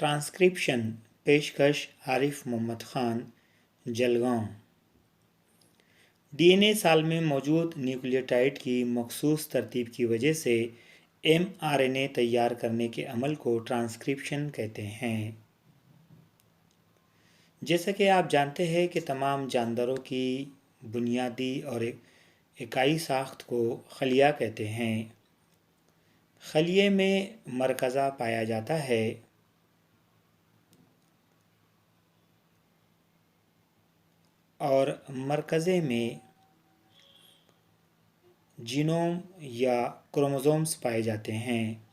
Transcription पेशकश Arif Mohammad Khan Jalgaon. DNA साल में मौजूद न्यूक्लियोटाइड की मखसूस तरतीब की वजह से एमआरएनए तैयार करने के अमल को ट्रांसक्रिप्शन कहते हैं। जैसा कि आप जानते हैं कि तमाम जानवरों की बुनियादी और इकाई साख्त को खलिया कहते हैं। खलिए में मरकज़ा पाया जाता है और मरकज़े में जीनोम या क्रोमोसोम्स पाए जाते हैं।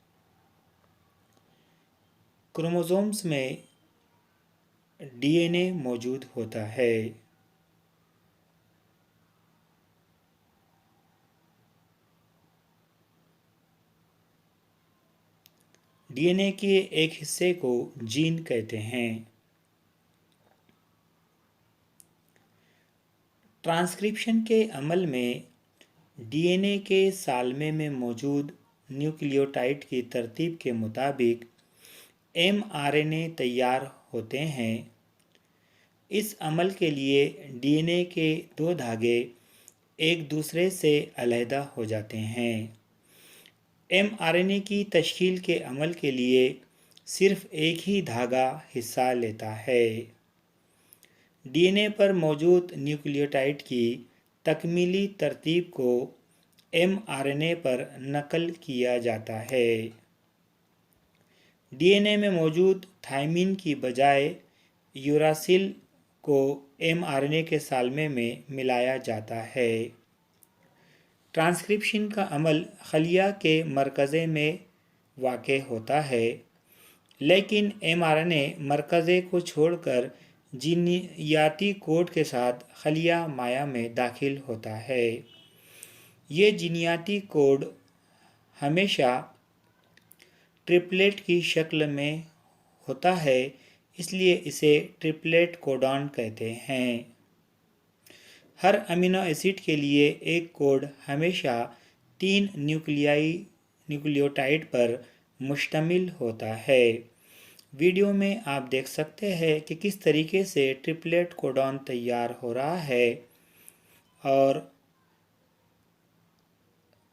क्रोमोसोम्स में डीएनए मौजूद होता है। डीएनए के एक हिस्से को जीन कहते हैं। ट्रांसक्रिप्शन के अमल में डीएनए के सालमे में मौजूद न्यूक्लियोटाइड की तरतीब के मुताबिक एमआरएनए तैयार होते हैं। इस अमल के लिए डीएनए के दो धागे एक दूसरे से अलहदा हो जाते हैं। एमआरएनए की तश्कील के अमल के लिए सिर्फ एक ही धागा हिस्सा लेता है। डीएनए पर मौजूद न्यूक्लियोटाइड की तकमीली तरतीब को एमआरएनए पर नकल किया जाता है। डीएनए में मौजूद थायमिन की बजाय यूरासिल को एमआरएनए के सालमे में मिलाया जाता है। ट्रांसक्रिप्शन का अमल खलिया के मरकज़े में वाक़े होता है, लेकिन एमआरएनए मरकज़े को छोड़कर जीनियाती कोड के साथ खलिया माया में दाखिल होता है। ये जीनियाती कोड हमेशा ट्रिपलेट की शक्ल में होता है, इसलिए इसे ट्रिपलेट कोडॉन कहते हैं। हर अमीनो एसिड के लिए एक कोड हमेशा 3 न्यूक्लियोटाइड पर मुश्तमिल होता है। वीडियो में आप देख सकते हैं कि किस तरीके से ट्रिपलेट कोडॉन तैयार हो रहा है और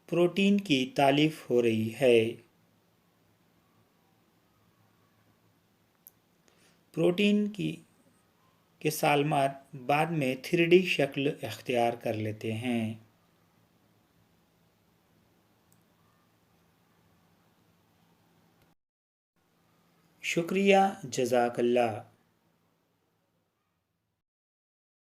प्रोटीन की तालीफ हो रही है। प्रोटीन के सालमात बाद में 3D शक्ल इख्तियार कर लेते हैं। शुक्रिया, जज़ाकल्लाह।